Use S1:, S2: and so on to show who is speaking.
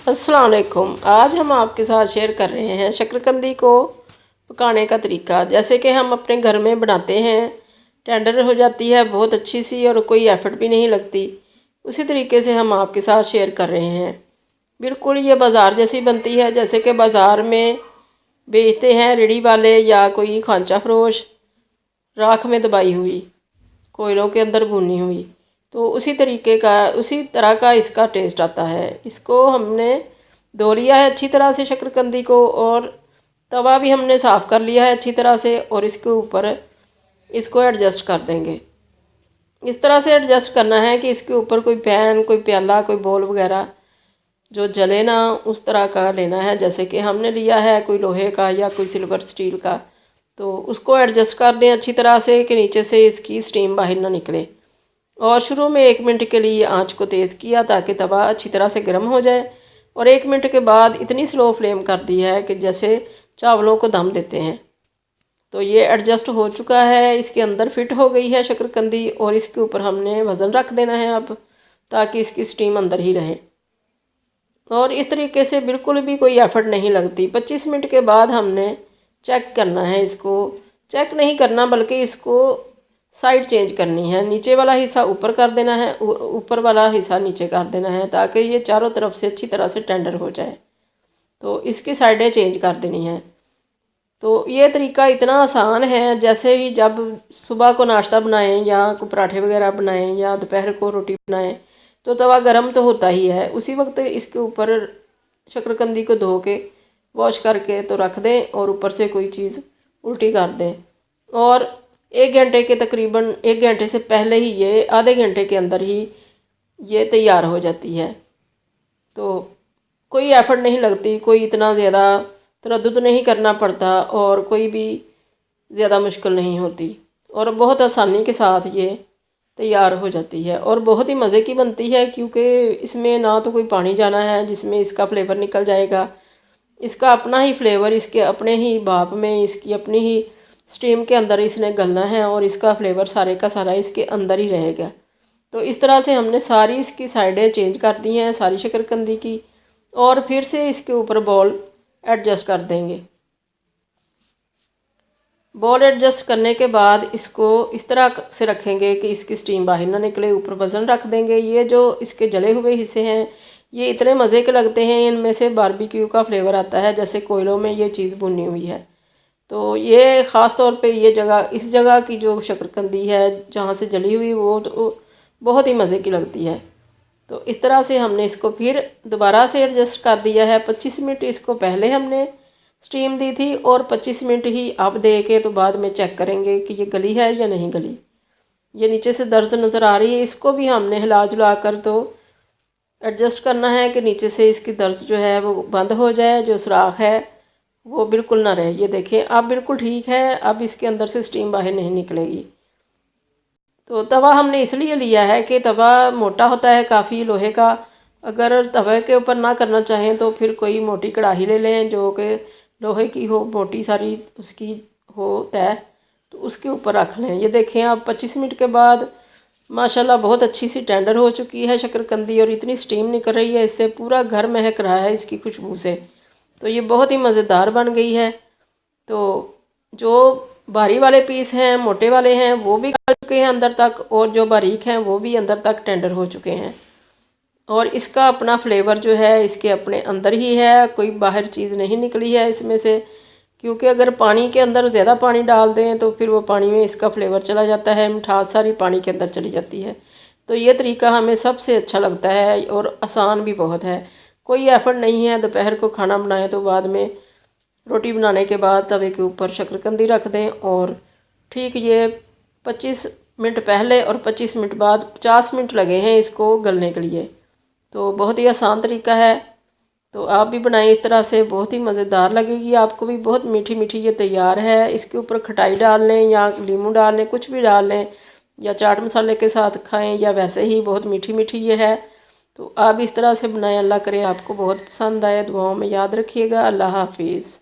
S1: अस्सलाम वालेकुम। आज हम आपके साथ शेयर कर रहे हैं शक्करकंदी को पकाने का तरीका। जैसे कि हम अपने घर में बनाते हैं, टेंडर हो जाती है बहुत अच्छी सी और कोई एफर्ट भी नहीं लगती, उसी तरीके से हम आपके साथ शेयर कर रहे हैं। बिल्कुल ये बाज़ार जैसी बनती है, जैसे कि बाज़ार में बेचते हैं रेडी वाले या कोई खांचा फरोश, राख में दबाई हुई, कोयलों के अंदर भुनी हुई। तो उसी तरह का इसका टेस्ट आता है। इसको हमने धो लिया है अच्छी तरह से शक्करकंदी को, और तवा भी हमने साफ़ कर लिया है अच्छी तरह से, और इसके ऊपर इसको एडजस्ट कर देंगे। इस तरह से एडजस्ट करना है कि इसके ऊपर कोई पैन, कोई प्याला, कोई बोल वगैरह जो जले ना, उस तरह का लेना है। जैसे कि हमने लिया है कोई लोहे का या कोई सिल्वर स्टील का, तो उसको एडजस्ट कर दें अच्छी तरह से कि नीचे से इसकी स्टीम बाहर ना निकले। और शुरू में 1 मिनट के लिए आंच को तेज़ किया ताकि तवा अच्छी तरह से गर्म हो जाए, और 1 मिनट के बाद इतनी स्लो फ्लेम कर दी है कि जैसे चावलों को दम देते हैं। तो ये एडजस्ट हो चुका है, इसके अंदर फिट हो गई है शक्करकंदी, और इसके ऊपर हमने वज़न रख देना है अब, ताकि इसकी स्टीम अंदर ही रहे। और इस तरीके से बिल्कुल भी कोई एफर्ट नहीं लगती। 25 मिनट के बाद हमने चेक करना है। इसको चेक नहीं करना बल्कि इसको साइड चेंज करनी है। नीचे वाला हिस्सा ऊपर कर देना है, ऊपर वाला हिस्सा नीचे कर देना है, ताकि ये चारों तरफ से अच्छी तरह से टेंडर हो जाए। तो इसकी साइडें चेंज कर देनी है। तो ये तरीका इतना आसान है, जैसे ही जब सुबह को नाश्ता बनाएं या कोई पराठे वगैरह बनाएं या दोपहर को रोटी बनाएं, तो तवा गर्म तो होता ही है। उसी वक्त इसके ऊपर शक्करकंदी को धो के वॉश करके तो रख दें, और ऊपर से कोई चीज़ उल्टी कर दें। और 1 घंटे के तकरीबन 1 घंटे से पहले ही, ये आधे घंटे के अंदर ही ये तैयार हो जाती है। तो कोई एफर्ट नहीं लगती, कोई इतना ज़्यादा तरद्दुद नहीं करना पड़ता, और कोई भी ज़्यादा मुश्किल नहीं होती, और बहुत आसानी के साथ ये तैयार हो जाती है। और बहुत ही मज़े की बनती है, क्योंकि इसमें ना तो कोई पानी जाना है जिसमें इसका फ्लेवर निकल जाएगा। इसका अपना ही फ्लेवर, इसके अपने ही भाप में, इसकी अपनी ही स्टीम के अंदर इसने गलना है, और इसका फ्लेवर सारे का सारा इसके अंदर ही रहेगा। तो इस तरह से हमने सारी इसकी साइडें चेंज कर दी हैं, सारी शक्करकंदी की, और फिर से इसके ऊपर बॉल एडजस्ट कर देंगे। बॉल एडजस्ट करने के बाद इसको इस तरह से रखेंगे कि इसकी स्टीम बाहर ना निकले। ऊपर वज़न रख देंगे। ये जो इसके जले हुए हिस्से हैं, ये इतने मज़े के लगते हैं, इनमें से बारबेक्यू का फ्लेवर आता है, जैसे कोयलों में ये चीज़ भुनी हुई है। तो ये ख़ास तौर पे ये जगह, इस जगह की जो शक्करकंदी है जहाँ से जली हुई, वो तो बहुत ही मज़े की लगती है। तो इस तरह से हमने इसको फिर दोबारा से एडजस्ट कर दिया है। 25 मिनट इसको पहले हमने स्टीम दी थी, और 25 मिनट ही अब दे के तो बाद में चेक करेंगे कि ये गली है या नहीं गली। ये नीचे से दर्द नज़र आ रही है, इसको भी हमने हिला जुला कर तो एडजस्ट करना है कि नीचे से इसकी दर्द जो है वो बंद हो जाए, जो सुराख है वो बिल्कुल ना रहे। ये देखें अब बिल्कुल ठीक है, अब इसके अंदर से स्टीम बाहर नहीं निकलेगी। तो तवा हमने इसलिए लिया है कि तवा मोटा होता है काफ़ी, लोहे का। अगर तवे के ऊपर ना करना चाहें तो फिर कोई मोटी कढ़ाई ले लें जो कि लोहे की हो, मोटी सारी उसकी हो तय, तो उसके ऊपर रख लें। ये देखें अब 25 मिनट के बाद माशाल्लाह बहुत अच्छी सी टेंडर हो चुकी है शक्करकंदी, और इतनी स्टीम निकल रही है, इससे पूरा घर महक रहा है इसकी खुशबू से। तो ये बहुत ही मज़ेदार बन गई है। तो जो भारी वाले पीस हैं, मोटे वाले हैं, वो भी गल चुके हैं अंदर तक, और जो बारीक हैं वो भी अंदर तक टेंडर हो चुके हैं। और इसका अपना फ्लेवर जो है इसके अपने अंदर ही है, कोई बाहर चीज़ नहीं निकली है इसमें से। क्योंकि अगर पानी के अंदर ज़्यादा पानी डाल दें तो फिर वो पानी में इसका फ्लेवर चला जाता है, मिठास सारी पानी के अंदर चली जाती है। तो ये तरीका हमें सबसे अच्छा लगता है, और आसान भी बहुत है, कोई एफर्ट नहीं है। दोपहर को खाना बनाएं तो बाद में रोटी बनाने के बाद तवे के ऊपर शक्करकंदी रख दें, और ठीक ये 25 मिनट पहले और 25 मिनट बाद 50 मिनट लगे हैं इसको गलने के लिए। तो बहुत ही आसान तरीका है। तो आप भी बनाएं इस तरह से, बहुत ही मज़ेदार लगेगी आपको भी। बहुत मीठी मीठी ये तैयार है। इसके ऊपर खटाई डाल लें या नींबू डाल लें, कुछ भी डाल लें, या चाट मसाले के साथ खाएं, या वैसे ही बहुत मीठी मीठी ये है। तो आप इस तरह से बनाएं। अल्लाह करे आपको बहुत पसंद आए। दुआओं में याद रखिएगा। अल्लाह हाफिज़।